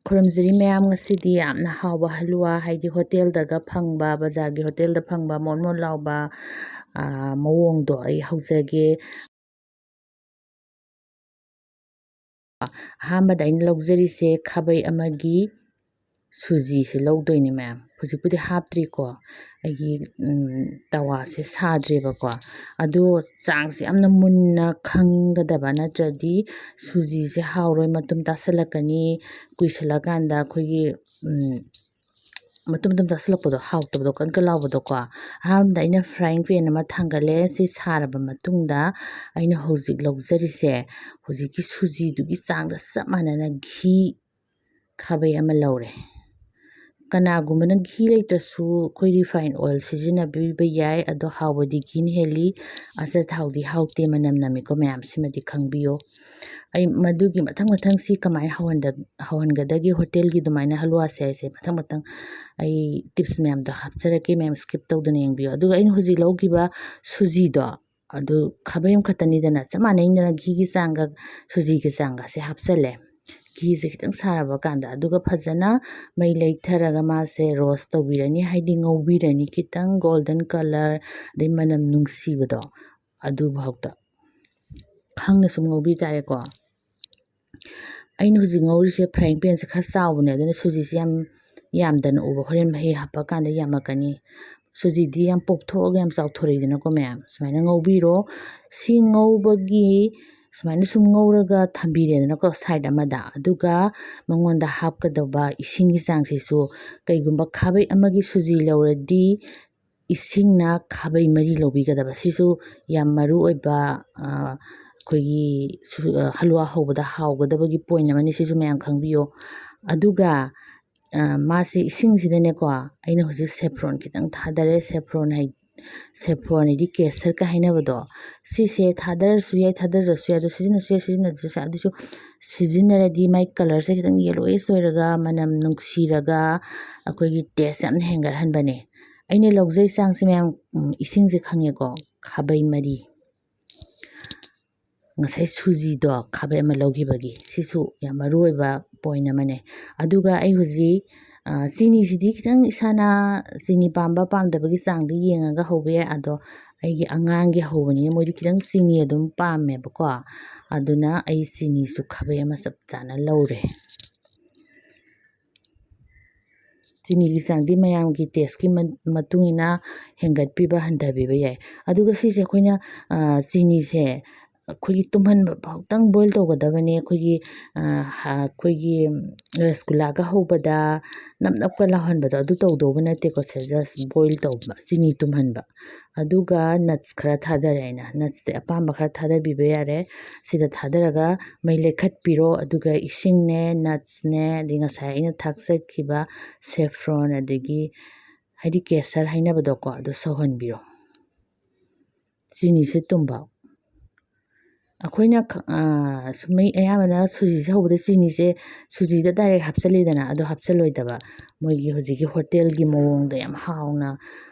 ꯈꯨꯔꯨꯝꯖꯔꯤ ꯃꯌꯥꯝ, ꯉꯁꯤꯗꯤ ꯌꯥꯝꯅ ꯍꯥꯎꯕ ꯍꯂꯨꯋꯥ, ꯍꯥꯏꯗꯤ ꯍꯣꯇꯦꯜꯗꯒ ꯐꯪꯕ, ꯕꯖꯥꯔꯒꯤ ꯍꯣꯇꯦꯜꯗ ꯐꯪꯕ ꯃꯣꯟ ꯃꯣꯟ ꯂꯥꯎꯕ ꯃꯑꯣꯡꯗꯣ ꯑꯩ ꯍꯧꯖꯒꯦ꯫ ꯑꯍꯥꯟꯕꯗ ꯑꯩꯅ ꯂꯧꯖꯔꯤꯁꯦ ꯈꯥꯕꯩ ꯑꯃꯒꯤ ꯁꯨꯖꯤꯁꯦ ꯂꯧꯗꯣꯏꯅꯤ ꯃꯌꯥꯝ꯫ ꯍꯧꯖꯤꯛꯄꯨꯗꯤ ꯍꯥꯞꯇ꯭ꯔꯤꯀꯣ, ꯑꯩꯒꯤ ꯇꯋꯥꯁꯦ ꯁꯥꯗ꯭ꯔꯦꯕꯀꯣ, ꯑꯗꯣ ꯆꯥꯡꯁꯦ ꯌꯥꯝꯅ ꯃꯨꯟꯅ ꯈꯪꯒꯗꯕ, ꯅꯠꯇ꯭ꯔꯗꯤ ꯁꯨꯖꯤꯁꯦ ꯍꯥꯎꯔꯣꯏ, ꯃꯇꯨꯝ ꯇꯥꯁꯜꯂꯛꯀꯅꯤ, ꯀꯨꯏꯁꯜꯂꯀꯥꯟꯗ ꯑꯩꯈꯣꯏꯒꯤ ꯃꯇꯨꯝ ꯃꯇꯨꯝ ꯇꯥꯁꯜꯂꯛꯄꯗꯣ ꯍꯥꯎꯇꯕꯗꯣ, ꯀꯟ ꯀꯟ ꯂꯥꯎꯕꯗꯣꯀꯣ꯫ ꯑꯍꯥꯟꯕꯗ ꯑꯩꯅ ꯐ꯭ꯔꯥꯏꯡ ꯄꯦꯟ ꯑꯃ ꯊꯥꯡꯒꯠꯂꯦ꯫ ꯁꯤ ꯁꯥꯔꯕ ꯃꯇꯨꯡꯗ ꯑꯩꯅ ꯍꯧꯖꯤꯛ ꯂꯧꯖꯔꯤꯁꯦ ꯍꯧꯖꯤꯛꯀꯤ ꯁꯨꯖꯤꯗꯨꯒꯤ ꯆꯥꯡꯗ ꯆꯞ ꯃꯥꯟꯅꯅ ꯘꯤ ꯈꯥꯕꯩ ꯑꯃ ꯂꯧꯔꯦ꯫ ꯀꯅꯥꯒꯨꯝꯕꯅ ꯘꯤ ꯂꯩꯇ꯭ꯔꯁꯨ ꯑꯩꯈꯣꯏ ꯔꯤꯐꯥꯏꯟ ꯑꯣꯏꯜ ꯁꯤꯖꯤꯟꯅꯕꯤꯕ ꯌꯥꯏ, ꯑꯗꯣ ꯍꯥꯎꯕꯗꯤ ꯘꯤꯅ ꯍꯦꯜꯂꯤ꯫ ꯑꯆꯥꯊꯥꯎꯗꯤ ꯍꯥꯎꯇꯦ, ꯃꯅꯝ ꯅꯝꯃꯤꯀꯣ ꯃꯌꯥꯝ, ꯁꯤꯃꯗꯤ ꯈꯪꯕꯤꯌꯣ꯫ ꯑꯩ ꯃꯗꯨꯒꯤ ꯃꯊꯪ ꯁꯤ ꯀꯃꯥꯏꯅ ꯍꯧꯍꯟꯒꯗꯒꯦ ꯍꯣꯇꯦꯜꯒꯤ ꯑꯗꯨꯃꯥꯏꯅ ꯍꯂꯨꯋꯥꯁꯦ ꯍꯥꯏꯁꯦ ꯃꯊꯪ ꯑꯩ ꯇꯤꯞꯁ ꯃꯌꯥꯝꯗꯣ ꯍꯥꯞꯆꯔꯛꯀꯦ, ꯃꯌꯥꯝ ꯁ꯭ꯀꯤꯞ ꯇꯧꯗꯅ ꯌꯦꯡꯕꯤꯌꯣ꯫ ꯑꯗꯨꯒ ꯑꯩꯅ ꯍꯧꯖꯤꯛ ꯂꯧꯈꯤꯕ ꯁꯨꯖꯤꯗꯣ ꯑꯗꯨ ꯈꯥꯕꯩ ꯑꯃꯈꯛꯇꯅꯤꯗꯅ, ꯆꯞ ꯃꯥꯟꯅꯩꯗꯅ ꯘꯤꯒꯤ ꯆꯥꯡꯒ ꯁꯨꯖꯤꯒꯤ ꯆꯥꯡꯒꯁꯦ ꯍꯥꯞꯆꯜꯂꯦ ꯘꯤꯁꯦ ꯈꯤꯇꯪ ꯁꯥꯔꯕ ꯀꯥꯟꯗ, ꯑꯗꯨꯒ ꯐꯖꯅ ꯃꯩ ꯂꯩꯊꯔꯒ ꯃꯥꯁꯦ ꯔꯣꯁ ꯇꯧꯕꯤꯔꯅꯤ, ꯍꯥꯏꯗꯤ ꯉꯧꯕꯤꯔꯅꯤ ꯈꯤꯇꯪ ꯒꯣꯜꯗꯟ ꯀꯂꯔ, ꯑꯗꯩ ꯃꯅꯝ ꯅꯨꯡꯁꯤꯕꯗꯣ ꯑꯗꯨꯐꯥꯎꯗ ꯈꯪꯅ ꯁꯨꯝ ꯉꯧꯕꯤ ꯇꯥꯔꯦꯀꯣ꯫ ꯑꯩꯅ ꯍꯧꯖꯤꯛ ꯉꯧꯔꯤꯁꯦ ꯐ꯭ꯔꯥꯏꯡ ꯄꯦꯟꯁꯦ ꯈꯔ ꯆꯥꯎꯕꯅꯦ, ꯑꯗꯨꯅ ꯁꯨꯖꯤꯁꯦ ꯌꯥꯝ ꯌꯥꯝꯗꯅ ꯎꯕ, ꯍꯣꯔꯦꯟ ꯃꯍꯤ ꯍꯥꯞꯄꯀꯥꯟꯗ ꯌꯥꯝꯃꯛꯀꯅꯤ꯫ ꯁꯨꯖꯤꯗꯤ ꯌꯥꯝ ꯄꯣꯞꯊꯣꯛꯑꯒ ꯌꯥꯝ ꯆꯥꯎꯊꯣꯔꯛꯏꯗꯅꯀꯣ ꯃꯌꯥꯝ, ꯁꯨꯃꯥꯏꯅ ꯉꯧꯕꯤꯔꯣ꯫ ꯁꯤ ꯉꯧꯕꯒꯤ ꯁꯨꯃꯥꯏꯅ ꯁꯨꯝ ꯉꯧꯔꯒ ꯊꯝꯕꯤꯔꯦꯗꯅꯀꯣ ꯁꯥꯏꯠ ꯑꯃꯗ, ꯑꯗꯨꯒ ꯃꯉꯣꯟꯗ ꯍꯥꯞꯀꯗꯧꯕ ꯏꯁꯤꯡꯒꯤ ꯆꯥꯡꯁꯤꯁꯨ ꯀꯩꯒꯨꯝꯕ ꯈꯥꯕꯩ ꯑꯃꯒꯤ ꯁꯨꯖꯤ ꯂꯧꯔꯗꯤ ꯏꯁꯤꯡꯅ ꯈꯥꯕꯩ 4 ꯂꯧꯕꯤꯒꯗꯕ꯫ ꯁꯤꯁꯨ ꯌꯥꯝ ꯃꯔꯨ ꯑꯣꯏꯕ ꯑꯩꯈꯣꯏꯒꯤ ꯍꯂꯨꯋꯥ ꯍꯧꯕꯗ ꯍꯥꯎꯒꯗꯕꯒꯤ ꯄꯣꯏꯟ ꯑꯃꯅꯤ, ꯁꯤꯁꯨ ꯃꯌꯥꯝ ꯈꯪꯕꯤꯌꯣ꯫ ꯑꯗꯨꯒ ꯃꯥꯁꯤ ꯏꯁꯤꯡꯁꯤꯗꯅꯦꯀꯣ ꯑꯩꯅ ꯍꯧꯖꯤꯛ ꯁꯦꯐ꯭ꯔꯣꯟ ꯈꯤꯇꯪ ꯊꯥꯗꯔꯦ꯫ ꯁꯦꯐ꯭ꯔꯣꯟ ꯍꯥꯏꯗꯤ ꯀꯦꯁꯔꯒ ꯍꯥꯏꯅꯕꯗꯣ, ꯁꯤꯁꯦ ꯊꯥꯗꯔꯁꯨ ꯌꯥꯏ ꯊꯥꯗꯔꯁꯨ ꯌꯥꯏ, ꯑꯗꯣ ꯁꯤꯖꯤꯟꯅꯁꯨ ꯌꯥꯏ ꯁꯤꯖꯤꯟꯅꯗ꯭ꯔꯁꯨ ꯌꯥꯏ, ꯑꯗꯨꯁꯨ ꯁꯤꯖꯤꯟꯅꯔꯗꯤ ꯃꯥꯏ ꯀꯂꯔꯁꯦ ꯈꯤꯇꯪ ꯌꯦꯂꯣꯏꯁ ꯑꯣꯏꯔꯒ ꯃꯅꯝ ꯅꯨꯡꯁꯤꯔꯒ ꯑꯩꯈꯣꯏꯒꯤ ꯇꯦꯁ ꯌꯥꯝꯅ ꯍꯦꯟꯒꯠꯍꯟꯕꯅꯦ꯫ ꯑꯩꯅ ꯂꯧꯖꯩ ꯆꯥꯡꯁꯦ ꯃꯌꯥꯝ ꯏꯁꯤꯡꯁꯦ ꯈꯪꯉꯦꯀꯣ, ꯈꯥꯕꯩ 4, ꯉꯁꯥꯏ ꯁꯨꯖꯤꯗꯣ ꯈꯥꯕꯩ 1 ꯂꯧꯈꯤꯕꯒꯤ, ꯁꯤꯁꯨ ꯌꯥꯝ ꯃꯔꯨ ꯑꯣꯏꯕ ꯄꯣꯏꯟ ꯑꯃꯅꯦ꯫ ꯑꯗꯨꯒ ꯑꯩ ꯍꯧꯖꯤꯛ ꯆꯤꯅꯤꯁꯤꯗꯤ ꯈꯤꯇꯪ ꯏꯁꯥꯅ ꯆꯤꯅꯤ ꯄꯥꯝꯕ ꯄꯥꯝꯗꯕꯒꯤ ꯆꯥꯡꯗ ꯌꯦꯡꯉꯒ ꯍꯧꯕ ꯌꯥꯏ, ꯑꯗꯣ ꯑꯩꯒꯤ ꯑꯉꯥꯡꯒꯤ ꯍꯧꯕꯅꯤꯅ ꯃꯣꯏꯗꯤ ꯈꯤꯇꯪ ꯆꯤꯅꯤ ꯑꯗꯨꯝ ꯄꯥꯝꯃꯦꯕꯀꯣ, ꯑꯗꯨꯅ ꯑꯩ ꯆꯤꯅꯤꯁꯨ ꯈꯥꯕꯩ 1 ꯆꯞ ꯆꯥꯅ ꯂꯧꯔꯦ꯫ ꯆꯤꯅꯤꯒꯤ ꯆꯥꯡꯗꯤ ꯃꯌꯥꯝꯒꯤ ꯇꯦꯁꯀꯤ ꯃꯇꯨꯡ ꯏꯟꯅ ꯍꯦꯟꯒꯠꯄꯤꯕ ꯍꯟꯊꯕꯤꯕ ꯌꯥꯏ꯫ ꯑꯗꯨꯒ ꯁꯤꯁꯦ ꯑꯩꯈꯣꯏꯅ ꯆꯤꯅꯤꯁꯦ ꯑꯩꯈꯣꯏꯒꯤ ꯇꯨꯝꯍꯟꯕ ꯐꯥꯎꯇꯪ ꯕꯣꯏꯜ ꯇꯧꯒꯗꯕꯅꯦ꯫ ꯑꯩꯈꯣꯏꯒꯤ ꯔꯁꯒꯨꯜꯂꯥꯒ ꯍꯧꯕꯗ ꯅꯞ ꯅꯞꯀ ꯂꯥꯎꯍꯟꯕꯗꯣ ꯑꯗꯨ ꯇꯧꯗꯧꯕ ꯅꯠꯇꯦꯀꯣ, ꯖꯁ ꯕꯣꯏꯜ ꯇꯧꯕ, ꯆꯤꯅꯤ ꯇꯨꯝꯍꯟꯕ꯫ ꯑꯗꯨꯒ ꯅꯠꯁ ꯈꯔ ꯊꯥꯗꯔꯦ ꯑꯩꯅ, ꯅꯠꯁꯇꯤ ꯑꯄꯥꯝꯕ ꯈꯔ ꯊꯥꯗꯕꯤꯕ ꯌꯥꯔꯦ꯫ ꯁꯤꯗ ꯊꯥꯗꯔꯒ ꯃꯩ ꯂꯩꯈꯠꯄꯤꯔꯣ, ꯑꯗꯨꯒ ꯏꯁꯤꯡꯅꯦ ꯅꯠꯁꯅꯦ ꯑꯗꯩ ꯉꯁꯥꯏ ꯑꯩꯅ ꯊꯥꯛꯆꯈꯤꯕ ꯁꯦꯐ꯭ꯔꯣꯟ ꯑꯗꯒꯤ ꯍꯥꯏꯗꯤ ꯀꯦꯁꯔ ꯍꯥꯏꯅꯕꯗꯣꯀꯣ, ꯑꯗꯨ ꯁꯧꯍꯟꯕꯤꯔꯣ ꯆꯤꯅꯤꯁꯦ ꯇꯨꯝꯕ꯫ ꯑꯩꯈꯣꯏꯅ ꯁꯨꯝ ꯑꯌꯥꯝꯕꯅ ꯁꯨꯖꯤꯁꯦ ꯍꯧꯕꯗ ꯆꯤꯅꯤꯁꯦ ꯁꯨꯖꯤꯗ ꯗꯥꯏꯔꯦꯛ ꯍꯥꯞꯆꯜꯂꯤꯗꯅ, ꯑꯗꯣ ꯍꯥꯞꯆꯜꯂꯣꯏꯗꯕ, ꯃꯣꯏꯒꯤ ꯍꯧꯖꯤꯛꯀꯤ ꯍꯣꯇꯦꯜꯒꯤ ꯃꯑꯣꯡꯗ ꯌꯥꯝ ꯍꯥꯎꯅ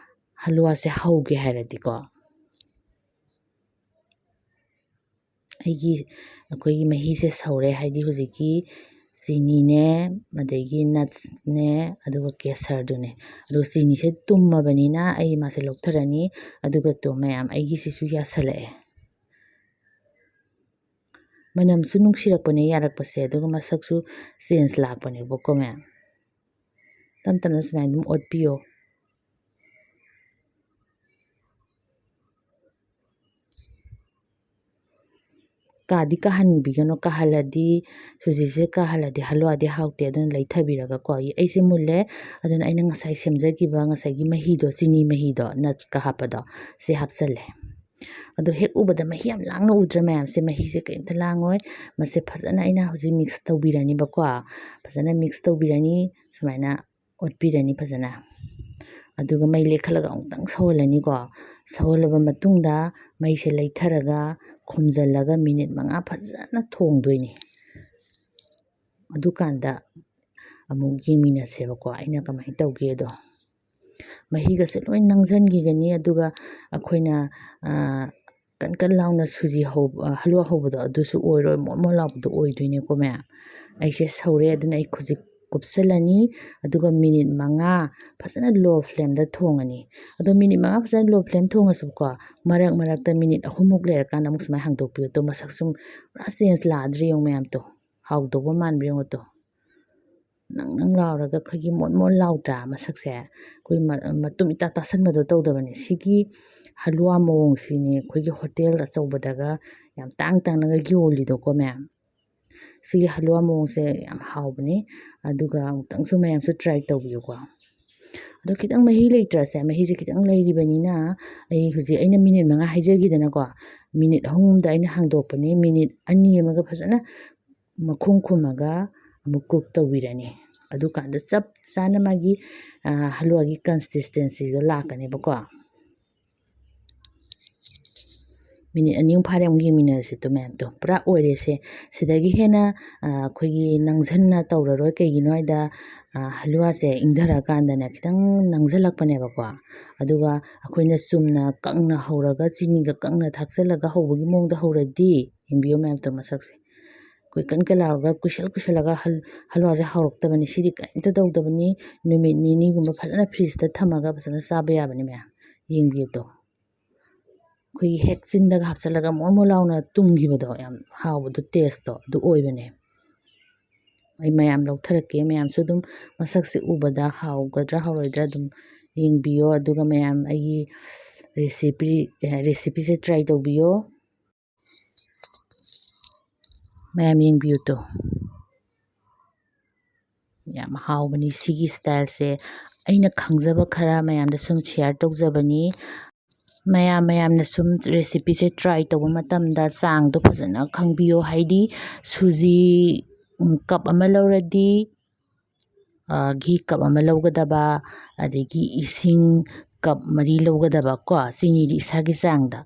ꯍꯂꯨꯋꯥꯁꯦ ꯍꯧꯒꯦ ꯍꯥꯏꯔꯗꯤꯀꯣ, ꯑꯩꯈꯣꯏꯒꯤ ꯃꯍꯤꯁꯦ ꯁꯧꯔꯦ, ꯍꯥꯏꯗꯤ ꯍꯧꯖꯤꯛꯀꯤ ꯆꯤꯅꯤꯅꯦ ꯑꯗꯒꯤ ꯅꯠꯁꯅꯦ ꯑꯗꯨꯒ ꯀꯦꯁꯔꯗꯨꯅꯦ, ꯑꯗꯨꯒ ꯆꯤꯅꯤꯁꯦ ꯇꯨꯝꯃꯕꯅꯤꯅ ꯑꯩ ꯃꯥꯁꯦ ꯂꯧꯊꯔꯅꯤ꯫ ꯑꯗꯨꯒ ꯃꯌꯥꯝ ꯑꯩꯒꯤꯁꯤꯁꯨ ꯌꯥꯁꯜꯂꯛꯑꯦ, ꯃꯅꯝꯁꯨ ꯅꯨꯡꯁꯤꯔꯛꯄꯅꯦ ꯌꯥꯔꯛꯄꯁꯦ, ꯑꯗꯨꯒ ꯃꯁꯛꯁꯨ ꯆꯦꯟꯖ ꯂꯥꯛꯄꯅꯦꯕꯀꯣ ꯃꯌꯥꯝ꯫ ꯇꯞ ꯇꯞꯅ ꯁꯨꯃꯥꯏꯅ ꯑꯗꯨꯝ ꯑꯣꯠꯄꯤꯌꯣ꯫ ꯀꯥꯗꯤ ꯀꯥꯍꯟꯕꯤꯒꯅꯨ, ꯁꯨꯖꯤꯁꯦ ꯀꯥꯍꯜꯂꯗꯤ ꯍꯂꯨꯋꯥꯗꯤ ꯍꯥꯎꯇꯦ, ꯑꯗꯨꯅ ꯂꯩꯊꯕꯤꯔꯒꯀꯣ ꯑꯩꯁꯦ ꯃꯨꯜꯂꯦ, ꯑꯗꯨꯅ ꯑꯩꯅ ꯉꯁꯥꯏ ꯁꯦꯝꯖꯈꯤꯕ ꯉꯁꯥꯏꯒꯤ ꯃꯍꯤꯗꯣ, ꯆꯤꯅꯤ ꯃꯍꯤꯗꯣ ꯅꯠꯁꯀ ꯍꯥꯞꯄꯗꯣ, ꯁꯤ ꯍꯥꯞꯆꯜꯂꯦ꯫ ꯑꯗꯣ ꯍꯦꯛ ꯎꯕꯗ ꯃꯍꯤ ꯌꯥꯝ ꯂꯥꯡꯅ ꯎꯗ꯭ꯔ ꯃꯌꯥꯝꯁꯦ, ꯃꯍꯤꯁꯦ ꯀꯔꯤꯝꯇ ꯂꯥꯡꯉꯣꯏ, ꯃꯁꯦ ꯐꯖꯅ ꯑꯩꯅ ꯍꯧꯖꯤꯛ ꯃꯤꯛꯁ ꯇꯧꯕꯤꯔꯅꯤꯕꯀꯣ, ꯐꯖꯅ ꯃꯤꯛꯁ ꯇꯧꯕꯤꯔꯅꯤ, ꯁꯨꯃꯥꯏꯅ ꯑꯣꯠꯄꯤꯔꯅꯤ ꯐꯖꯅ, ꯑꯗꯨꯒ ꯃꯩ ꯂꯩꯈꯠꯂꯒ ꯑꯃꯨꯛꯇꯪ ꯁꯧꯍꯜꯂꯅꯤꯀꯣ꯫ ꯁꯧꯍꯜꯂꯕ ꯃꯇꯨꯡꯗ ꯃꯩꯁꯦ ꯂꯩꯊꯔꯒ ꯈꯨꯝꯖꯤꯜꯂꯒ ꯃꯤꯅꯤꯠ 5 ꯐꯖꯅ ꯊꯣꯡꯗꯣꯏꯅꯤ꯫ ꯑꯗꯨꯀꯥꯟꯗ ꯑꯃꯨꯛ ꯌꯦꯡꯃꯤꯟꯅꯁꯦꯕꯀꯣ ꯑꯩꯅ ꯀꯃꯥꯏꯅ ꯇꯧꯒꯦꯗꯣ꯫ ꯃꯍꯤꯒꯁꯦ ꯂꯣꯏ ꯅꯪꯁꯤꯟꯈꯤꯒꯅꯤ, ꯑꯗꯨꯒ ꯑꯩꯈꯣꯏꯅ ꯀꯟ ꯀꯟ ꯂꯥꯎꯅ ꯍꯂꯨꯋꯥ ꯍꯧꯕꯗꯣ ꯑꯗꯨꯁꯨ ꯑꯣꯏꯔꯣꯏ, ꯃꯣꯟ ꯃꯣꯟ ꯂꯥꯎꯕꯗꯣ ꯑꯣꯏꯗꯣꯏꯅꯦꯀꯣ ꯃꯌꯥꯝ꯫ ꯑꯩꯁꯦ ꯁꯧꯔꯦ, ꯑꯗꯨꯅ ꯑꯩ ꯀꯨꯞꯁꯜꯂꯅꯤ ꯑꯗꯨꯒ ꯃꯤꯅꯤꯠ 5 ꯐꯖꯅ ꯂꯣ ꯐ꯭ꯂꯦꯝꯗ ꯊꯣꯡꯉꯅꯤ ꯑꯗꯣ ꯃꯤꯅꯤꯠ 5 ꯐꯖꯅ ꯂꯣ ꯐ꯭ꯂꯦꯝ ꯊꯣꯡꯉꯁꯨꯀꯣ ꯃꯔꯛꯇ ꯃꯤꯅꯤꯠ 3ꯃꯨꯛ ꯂꯩꯔꯀꯥꯟꯗ ꯑꯃꯨꯛ ꯁꯨꯃꯥꯏꯅ ꯍꯥꯡꯗꯣꯛꯄꯤꯌꯨ ꯇꯣ ꯃꯁꯛ ꯁꯨꯝ ꯄꯨꯔꯥ ꯆꯦꯟꯖ ꯂꯥꯛꯑꯗ꯭ꯔꯤ ꯌꯦꯡꯉꯨ ꯃꯌꯥꯝ ꯇꯣ ꯍꯥꯎꯗꯧꯕ ꯃꯥꯟꯕ꯭ꯔꯥ ꯌꯦꯡꯉꯨ ꯇꯣ ꯅꯪ ꯂꯥꯎꯔꯒ ꯑꯩꯈꯣꯏꯒꯤ ꯃꯣꯟ ꯂꯥꯎꯗ꯭ꯔꯥ ꯃꯁꯛꯁꯦ ꯑꯩꯈꯣꯏ ꯃꯇꯨꯝ ꯏꯇꯥ ꯇꯥꯁꯟꯕꯗꯣ ꯇꯧꯗꯕꯅꯤ ꯁꯤꯒꯤ ꯍꯂꯨꯋꯥ ꯃꯑꯣꯡꯁꯤꯅꯤ ꯑꯩꯈꯣꯏꯒꯤ ꯍꯣꯇꯦꯜ ꯑꯆꯧꯕꯗꯒ ꯌꯥꯝ ꯇꯥꯡꯅꯒ ꯌꯣꯜꯂꯤꯗꯣꯀꯣ ꯃꯌꯥꯝ ꯁꯤꯒꯤ ꯍꯂꯨꯋꯥ ꯃꯑꯣꯡꯁꯦ ꯌꯥꯝ ꯍꯥꯎꯕꯅꯤ ꯑꯗꯨꯒ ꯑꯃꯨꯛꯇꯪꯁꯨ ꯃꯌꯥꯝꯁꯨ ꯇ꯭ꯔꯥꯏ ꯇꯧꯕꯤꯌꯨꯀꯣ ꯑꯗꯣ ꯈꯤꯇꯪ ꯃꯍꯤ ꯂꯩꯇ꯭ꯔꯁꯦ ꯃꯍꯤꯁꯦ ꯈꯤꯇꯪ ꯂꯩꯔꯤꯕꯅꯤꯅ ꯍꯧꯖꯤꯛ ꯑꯩꯅ ꯃꯤꯅꯤꯠ 5 ꯍꯥꯏꯖꯈꯤꯗꯅꯀꯣ ꯃꯤꯅꯤꯠ 3 ꯑꯩꯅ ꯍꯥꯡꯗꯣꯛꯄꯅꯤ ꯃꯤꯅꯤꯠ 2 ꯑꯃꯒ ꯐꯖꯅ ꯃꯈꯨꯝ ꯈꯨꯝꯃꯒ ꯑꯃꯨꯛ ꯀꯨꯛ ꯇꯧꯕꯤꯔꯅꯤ ꯑꯗꯨꯀꯥꯟꯗ ꯆꯞ ꯆꯥꯅ ꯃꯥꯒꯤ ꯍꯂꯨꯋꯥꯒꯤ ꯀꯟꯁꯤꯁꯇꯦꯟꯁꯤꯗꯣ ꯂꯥꯛꯀꯅꯦꯕꯀꯣ ꯃꯤꯅꯤꯠ 2 ꯑꯃꯨꯛ ꯐꯥꯔꯦ ꯑꯃꯨꯛ ꯌꯦꯡꯃꯤꯟꯅꯔꯁꯤ ꯇꯣ ꯃꯌꯥꯝꯗꯣ ꯄꯨꯔꯥ ꯑꯣꯏꯔꯦꯁꯦ ꯁꯤꯗꯒꯤ ꯍꯦꯟꯅ ꯑꯩꯈꯣꯏꯒꯤ ꯅꯪꯁꯟꯅ ꯇꯧꯔꯔꯣꯏ ꯀꯩꯒꯤꯅꯣ ꯍꯥꯏꯗ ꯍꯂꯨꯋꯥꯁꯦ ꯏꯪꯊꯔꯀꯥꯟꯗꯅꯦ ꯈꯤꯇꯪ ꯅꯪꯁꯤꯜꯂꯛꯄꯅꯦꯕꯀꯣ ꯑꯗꯨꯒ ꯑꯩꯈꯣꯏꯅ ꯆꯨꯝꯅ ꯀꯪꯅ ꯍꯧꯔꯒ ꯆꯤꯅꯤꯒ ꯀꯪꯅ ꯊꯥꯛꯆꯜꯂꯒ ꯍꯧꯕꯒꯤ ꯃꯑꯣꯡꯗ ꯍꯧꯔꯗꯤ ꯌꯦꯡꯕꯤꯌꯨ ꯃꯌꯥꯝꯗꯣ ꯃꯁꯛꯁꯦ ꯀꯟ ꯂꯥꯎꯔꯒ ꯀꯨꯏꯁꯜꯂꯒ ꯍꯂꯨꯋꯥꯁꯦ ꯍꯧꯔꯛꯇꯕꯅꯤ ꯁꯤꯗꯤ ꯀꯔꯤꯝꯇ ꯇꯧꯗꯕꯅꯤ ꯅꯨꯃꯤꯠ 2ꯒꯨꯝꯕ ꯐꯖꯅ ꯐ꯭ꯔꯤꯖꯇ ꯊꯝꯃꯒ ꯐꯖꯅ ꯆꯥꯕ ꯌꯥꯕꯅꯤ ꯃꯌꯥꯝ ꯌꯦꯡꯕꯤꯌꯨ ꯇꯣ ꯑꯩꯈꯣꯏꯒꯤ ꯍꯦꯛ ꯆꯤꯟꯗꯒ ꯍꯥꯞꯆꯜꯂꯒ ꯃꯣꯟ ꯂꯥꯎꯅ ꯇꯨꯝꯈꯤꯕꯗꯣ ꯌꯥꯝ ꯍꯥꯎꯕꯗꯣ ꯇꯦꯁꯇꯣ ꯑꯗꯨ ꯑꯣꯏꯕꯅꯦ ꯑꯩ ꯃꯌꯥꯝ ꯂꯧꯊꯔꯛꯀꯦ ꯃꯌꯥꯝꯁꯨ ꯑꯗꯨꯝ ꯃꯁꯛꯁꯦ ꯎꯕꯗ ꯍꯥꯎꯒꯗ꯭ꯔꯥ ꯍꯥꯎꯔꯣꯏꯗ꯭ꯔꯥ ꯑꯗꯨꯝ ꯌꯦꯡꯕꯤꯌꯣ ꯑꯗꯨꯒ ꯃꯌꯥꯝ ꯑꯩꯒꯤ ꯔꯦꯁꯤꯄꯤꯁꯦ ꯇ꯭ꯔꯥꯏ ꯇꯧꯕꯤꯌꯣ ꯃꯌꯥꯝ ꯌꯦꯡꯕꯤꯌꯨ ꯇꯣ ꯌꯥꯝ ꯍꯥꯎꯕꯅꯤ ꯁꯤꯒꯤ ꯁ꯭ꯇꯥꯏꯜꯁꯦ ꯑꯩꯅ ꯈꯪꯖꯕ ꯈꯔ ꯃꯌꯥꯝꯗ ꯁꯨꯝ ꯁꯤꯌꯥꯔ ꯇꯧꯖꯕꯅꯤ ꯃꯌꯥꯝꯅ ꯁꯨꯝ ꯔꯦꯁꯤꯄꯤꯁꯦ ꯇ꯭ꯔꯥꯏ ꯇꯧꯕ ꯃꯇꯝꯗ ꯆꯥꯡꯗꯣ ꯐꯖꯅ ꯈꯪꯕꯤꯌꯣ ꯍꯥꯏꯗꯤ ꯁꯨꯖꯤ ꯀꯞ ꯑꯃ ꯂꯧꯔꯗꯤ ꯘꯤ ꯀꯞ ꯑꯃ ꯂꯧꯒꯗꯕ ꯑꯗꯒꯤ ꯏꯁꯤꯡ ꯀꯞ 4 ꯂꯧꯒꯗꯕ ꯀꯣ ꯆꯤꯅꯤꯗꯤ ꯏꯁꯥꯒꯤ ꯆꯥꯡꯗ